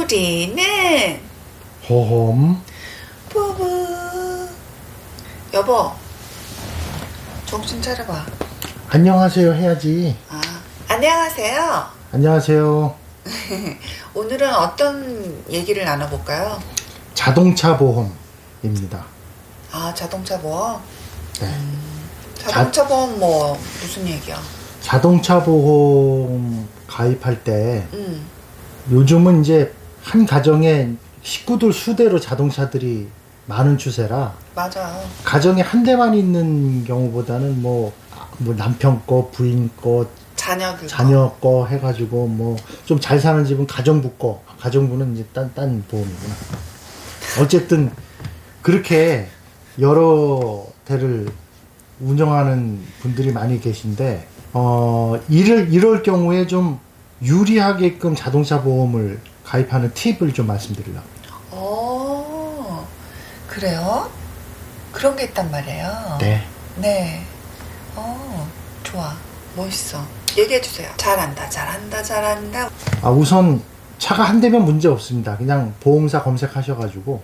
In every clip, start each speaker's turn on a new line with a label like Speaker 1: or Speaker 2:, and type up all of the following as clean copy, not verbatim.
Speaker 1: 우리는
Speaker 2: 보험
Speaker 1: 부부. 여보, 정신 차려봐.
Speaker 2: 안녕하세요 해야지.
Speaker 1: 안녕하세요.
Speaker 2: 안녕하세요.
Speaker 1: 오늘은 어떤 얘기를 나눠볼까요?
Speaker 2: 자동차 보험입니다.
Speaker 1: 자동차 보험?
Speaker 2: 네.
Speaker 1: 자동차 보험 뭐 무슨 얘기야?
Speaker 2: 자동차 보험 가입할 때 요즘은 이제 한 가정에 식구들 수대로 자동차들이 많은 추세라
Speaker 1: 맞아.
Speaker 2: 가정에 한 대만 있는 경우보다는 뭐 남편 거, 부인 거, 자녀 거 해가지고 뭐 좀 잘 사는 집은 가정부는 이제 딴 보험이구나. 어쨌든 그렇게 여러 대를 운영하는 분들이 많이 계신데 이럴 경우에 좀 유리하게끔 자동차 보험을 가입하는 팁을 좀 말씀드리려고.
Speaker 1: 그래요? 그런 게 있단 말이에요.
Speaker 2: 네.
Speaker 1: 좋아. 멋있어. 얘기해주세요. 잘한다.
Speaker 2: 우선 차가 한 대면 문제 없습니다. 그냥 보험사 검색하셔가지고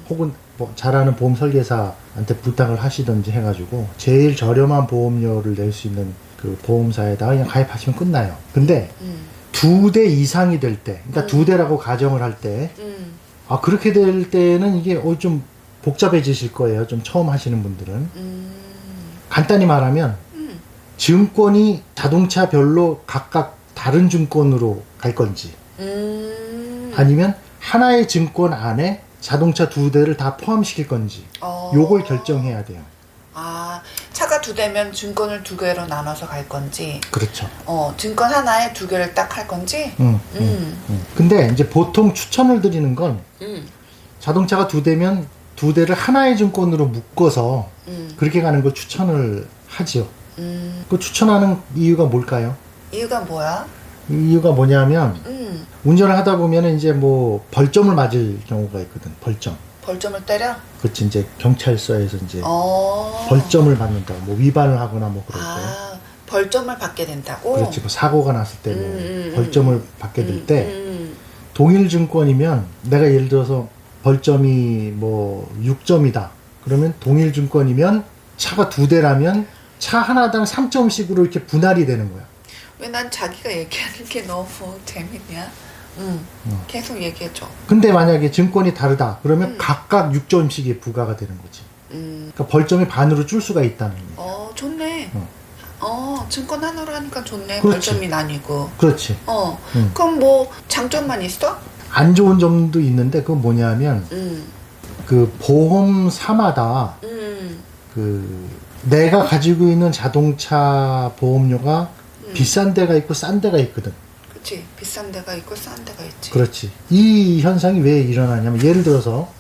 Speaker 2: 혹은 뭐 잘하는 보험 설계사한테 부탁을 하시든지 해가지고 제일 저렴한 보험료를 낼 수 있는 그 보험사에다가 그냥 가입하시면 끝나요. 근데 2대 이상이 될 때, 그러니까 2대라고 가정을 할 때, 그렇게 될 때는 이게 좀 복잡해지실 거예요. 좀 처음 하시는 분들은. 간단히 말하면 증권이 자동차별로 각각 다른 증권으로 갈 건지 아니면 하나의 증권 안에 자동차 2대를 다 포함시킬 건지 요걸 결정해야 돼요.
Speaker 1: 차가 2대면 증권을 2개로 나눠서 갈 건지,
Speaker 2: 그렇죠.
Speaker 1: 증권 하나에 2개를 딱 할 건지.
Speaker 2: 근데 이제 보통 추천을 드리는 건 자동차가 2대면 2대를 하나의 증권으로 묶어서 그렇게 가는 걸 추천을 하지요. 그 추천하는 이유가 뭘까요?
Speaker 1: 이유가 뭐야?
Speaker 2: 이유가 뭐냐면 운전을 하다 보면 이제 뭐 벌점을 맞을 경우가 있거든.
Speaker 1: 벌점을 때려?
Speaker 2: 그렇지. 이제 경찰서에서 이제 벌점을 받는다고, 뭐 위반을 하거나 뭐 그럴 때
Speaker 1: 벌점을 받게 된다고?
Speaker 2: 그렇지. 뭐 사고가 났을 때 뭐 벌점을 받게 될 때 동일 증권이면 내가 예를 들어서 벌점이 뭐 6점이다 그러면 동일 증권이면 차가 2대라면 차 하나당 3점씩으로 이렇게 분할이 되는 거야.
Speaker 1: 왜 난 자기가 얘기하는 게 너무 재밌냐? 계속 얘기해줘.
Speaker 2: 근데 만약에 증권이 다르다 그러면 각각 6점씩이 부과가 되는 거지. 그러니까 벌점이 반으로 줄 수가 있다는 거야.
Speaker 1: 좋네. 증권 하나로 하니까 좋네.
Speaker 2: 그렇지.
Speaker 1: 벌점이 나뉘고.
Speaker 2: 그렇지.
Speaker 1: 그럼 뭐 장점만 있어?
Speaker 2: 안 좋은 점도 있는데 그건 뭐냐면 그 보험사마다 그 내가 가지고 있는 자동차 보험료가 비싼 데가 있고 싼 데가 있거든.
Speaker 1: 그렇지. 비싼 데가 있고 싼 데가 있지.
Speaker 2: 그렇지. 이 현상이 왜 일어나냐면 예를 들어서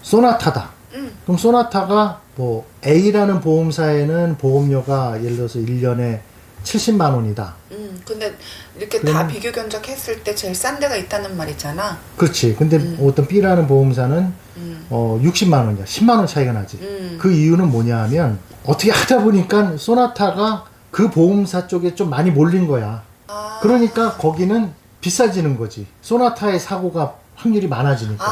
Speaker 2: 소나타다. 그럼 소나타가 뭐 A라는 보험사에는 보험료가 예를 들어서 1년에 70만 원이다.
Speaker 1: 근데 이렇게 다 비교 견적했을 때 제일 싼 데가 있다는 말이잖아.
Speaker 2: 그렇지. 근데 어떤 B라는 보험사는 60만 원이야. 10만 원 차이가 나지. 그 이유는 뭐냐 하면 어떻게 하다 보니까 소나타가 그 보험사 쪽에 좀 많이 몰린 거야. 그러니까 거기는 비싸지는 거지. 소나타의 사고가 확률이 많아지니까.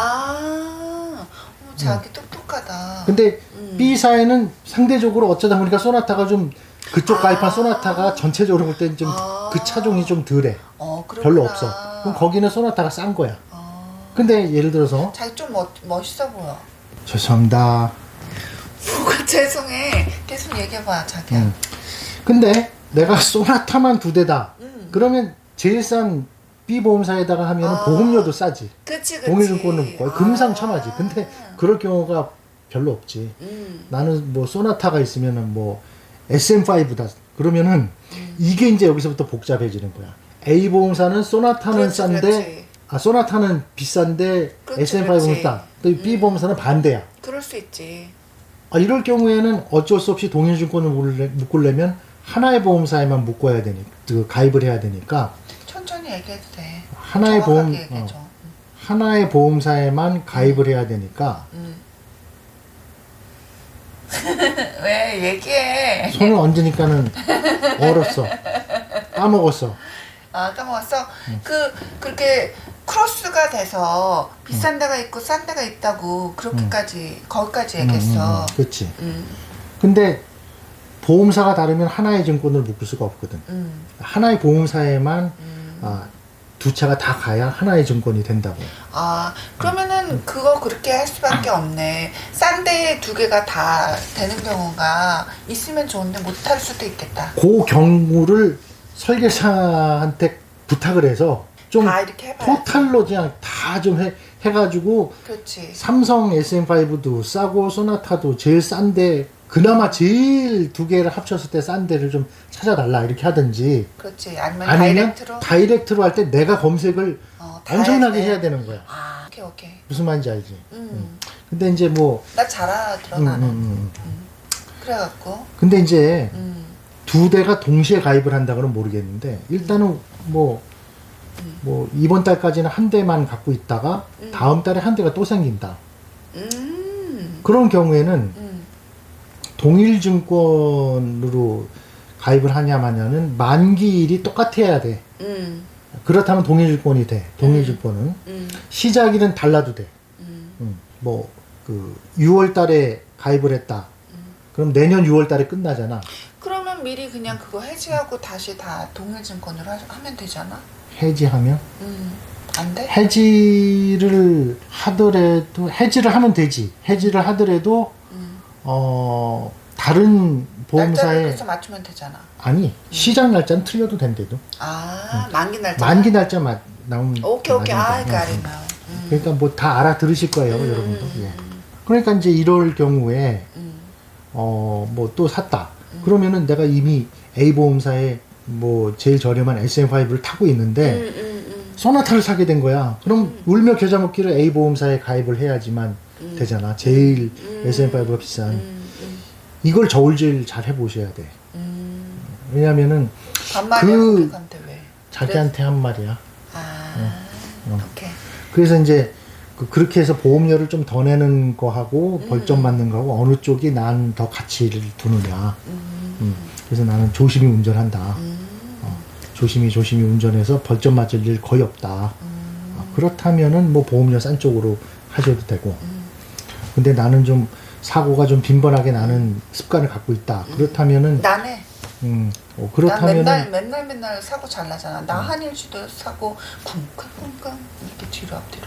Speaker 1: 자기 똑똑하다.
Speaker 2: 근데 B사에는 상대적으로 어쩌다 보니까 소나타가 좀 그쪽 가입한 소나타가 전체적으로 볼 땐 좀 그 차종이 좀 덜해. 별로 없어. 그럼 거기는 소나타가 싼 거야. 근데 예를 들어서
Speaker 1: 자기 좀 멋있어 보여.
Speaker 2: 죄송합니다.
Speaker 1: 뭐가 죄송해. 계속 얘기해봐 자기야.
Speaker 2: 근데 내가 소나타만 2대다. 그러면 제일 싼 B 보험사에다가 하면 보험료도 싸지.
Speaker 1: 그치.
Speaker 2: 동일증권은 거의 금상첨화지. 근데 그럴 경우가 별로 없지. 나는 뭐 소나타가 있으면은 뭐 SM5다. 그러면은 이게 이제 여기서부터 복잡해지는 거야. A 보험사는 소나타는 싼데 소나타는 비싼데 SM5는 싸. 또 B 보험사는 반대야.
Speaker 1: 그럴 수 있지.
Speaker 2: 이럴 경우에는 어쩔 수 없이 동일증권을 묶으려면 하나의 보험사에만 묶어야 되니까 가입을 해야 되니까
Speaker 1: 천천히 얘기해도 돼.
Speaker 2: 하나의 보험사에만 가입을 해야 되니까
Speaker 1: 왜 얘기해?
Speaker 2: 손을 얹으니까는 얼었어. 까먹었어.
Speaker 1: 까먹었어? 그렇게 크로스가 돼서 비싼 데가 있고 싼 데가 있다고 그렇게까지 거기까지 얘기했어.
Speaker 2: 그렇지.
Speaker 1: 음,
Speaker 2: 근데 보험사가 다르면 하나의 증권을 묶을 수가 없거든. 하나의 보험사에만 두 차가 다 가야 하나의 증권이 된다고.
Speaker 1: 아, 그러면은 그거 그렇게 할 수밖에 없네. 싼 데에 두 개가 다 되는 경우가 있으면 좋은데 못할 수도 있겠다.
Speaker 2: 그 경우를 설계사한테 부탁을 해서 좀
Speaker 1: 다 이렇게 해봐야지.
Speaker 2: 토탈로 그냥 다 좀 해가지고
Speaker 1: 그렇지.
Speaker 2: 삼성 SM5도 싸고 소나타도 제일 싼데 그나마 제일 두 개를 합쳤을 때 싼 데를 좀 찾아달라 이렇게 하든지
Speaker 1: 그렇지. 아니면
Speaker 2: 아니면
Speaker 1: 다이렉트로.
Speaker 2: 다이렉트로 할 때 내가 검색을
Speaker 1: 다
Speaker 2: 엄청나게
Speaker 1: 해야 돼.
Speaker 2: 해야 되는 거야.
Speaker 1: 아, 오케이, 오케이.
Speaker 2: 무슨 말인지 알지? 근데 이제 뭐
Speaker 1: 나 잘 알아들어, 나는. 그래갖고.
Speaker 2: 근데 이제
Speaker 1: 음,
Speaker 2: 두 대가 동시에 가입을 한다고는 모르겠는데 일단은 뭐 이번 달까지는 한 대만 갖고 있다가 다음 달에 한 대가 또 생긴다. 그런 경우에는 동일증권으로 가입을 하냐 마냐는 만기일이 똑같아야 돼. 그렇다면 동일증권이 돼. 동일증권은 시작일은 달라도 돼. 뭐 그 6월 달에 가입을 했다. 그럼 내년 6월 달에 끝나잖아.
Speaker 1: 그러면 미리 그냥 그거 해지하고 다시 다 동일증권으로 하면 되잖아?
Speaker 2: 해지하면
Speaker 1: 안 돼?
Speaker 2: 해지를 해지를 하면 되지. 해지를 하더라도 다른
Speaker 1: 날짜를
Speaker 2: 보험사에
Speaker 1: 그래서 맞추면 되잖아.
Speaker 2: 아니 시작 날짜는 틀려도 된대도.
Speaker 1: 아, 만기 날짜.
Speaker 2: 만기 날짜 나오면
Speaker 1: 오케이, 오케이. 아,
Speaker 2: 맞으니까.
Speaker 1: 가리나.
Speaker 2: 그러니까 뭐 다 알아들으실 거예요, 여러분도. 예. 그러니까 이제 이럴 경우에 뭐 또 샀다. 그러면은 내가 이미 A 보험사에 뭐 제일 저렴한 SM5를 타고 있는데 소나타를 사게 된 거야. 그럼 울며 겨자 먹기를 A 보험사에 가입을 해야지만 되잖아. 제일 SM5가 비싼. 이걸 저울질 잘 해보셔야 돼. 왜냐면은
Speaker 1: 반말이야,
Speaker 2: 그
Speaker 1: 고객한테 왜?
Speaker 2: 자기한테 한 말이야.
Speaker 1: 아, 오케이.
Speaker 2: 그래서 이제 그렇게 해서 보험료를 좀 더 내는 거하고 벌점 맞는 거하고 어느 쪽이 난 더 가치를 두느냐. 그래서 나는 조심히 운전한다. 조심히 운전해서 벌점 맞을 일 거의 없다. 그렇다면은 뭐 보험료 싼 쪽으로 하셔도 되고. 근데 나는 좀 사고가 좀 빈번하게 나는 습관을 갖고 있다. 그렇다면은
Speaker 1: 나네. 난
Speaker 2: 그렇다면은
Speaker 1: 맨날 사고 잘 나잖아. 나 한일주도 사고 쿵쾅쿵쾅 이렇게 뒤로 앞뒤로.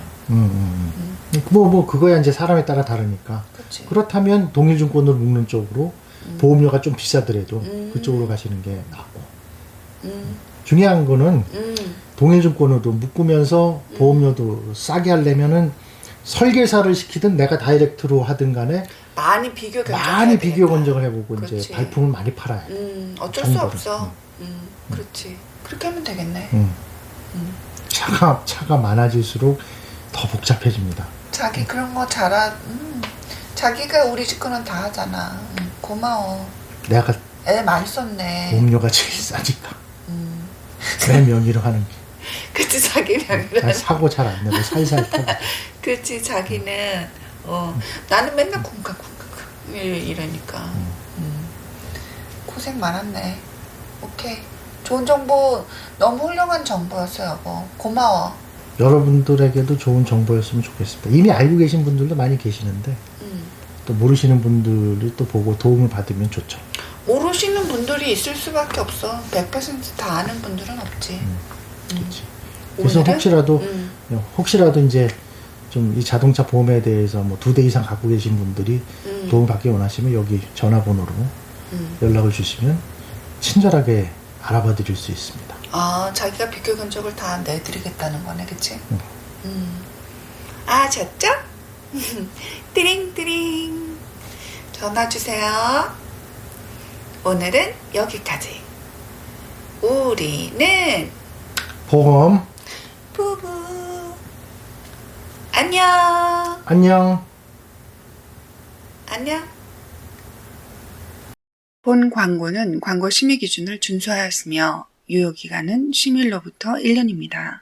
Speaker 2: 뭐 그거야 이제 사람에 따라 다르니까.
Speaker 1: 그치.
Speaker 2: 그렇다면 동일증권으로 묶는 쪽으로 보험료가 좀 비싸더라도 그쪽으로 가시는 게 낫고. 중요한 거는 동일증권으로 묶으면서 보험료도 싸게 하려면은 설계사를 시키든 내가 다이렉트로 하든 간에
Speaker 1: 많이 비교
Speaker 2: 건적을 해보고
Speaker 1: 그렇지.
Speaker 2: 이제 발품을 많이 팔아야 돼.
Speaker 1: 어쩔 수
Speaker 2: 정보를.
Speaker 1: 없어. 그렇지. 그렇게 하면 되겠네.
Speaker 2: 차가 많아질수록 더 복잡해집니다.
Speaker 1: 자기 그런 거 자기가 우리 집 거는 다 하잖아. 고마워.
Speaker 2: 내가
Speaker 1: 애 많이 썼네.
Speaker 2: 보험료가 제일 싸니까. 내 명의로 하는 게.
Speaker 1: 그치, 자기
Speaker 2: 난
Speaker 1: 명의로.
Speaker 2: 사고 잘 안 내고 살살 타고.
Speaker 1: 그치, 자기는 나는 맨날 쿵쾅쿵쾅 이러니까. 고생 많았네. 오케이. 좋은 정보, 너무 훌륭한 정보였어요, 여보. 고마워.
Speaker 2: 여러분들에게도 좋은 정보였으면 좋겠습니다. 이미 알고 계신 분들도 많이 계시는데 또 모르시는 분들이 또 보고 도움을 받으면 좋죠.
Speaker 1: 모르시는 분들이 있을 수밖에 없어. 100%다 아는 분들은 없지.
Speaker 2: 그렇지. 그래서
Speaker 1: 오늘은?
Speaker 2: 혹시라도 이제 좀 이 자동차 보험에 대해서 뭐 2대 이상 갖고 계신 분들이 도움을 받기 원하시면 여기 전화번호로 연락을 주시면 친절하게 알아봐 드릴 수 있습니다.
Speaker 1: 아, 자기가 비교 견적을 다 내드리겠다는 거네, 그치? 아, 졌죠? 띠링띠링. 전화 주세요. 오늘은 여기까지. 우리는
Speaker 2: 보험
Speaker 1: 부부. 안녕.
Speaker 2: 안녕.
Speaker 1: 안녕. 본 광고는 광고 심의 기준을 준수하였으며 유효기간은 심의일로부터 1년입니다.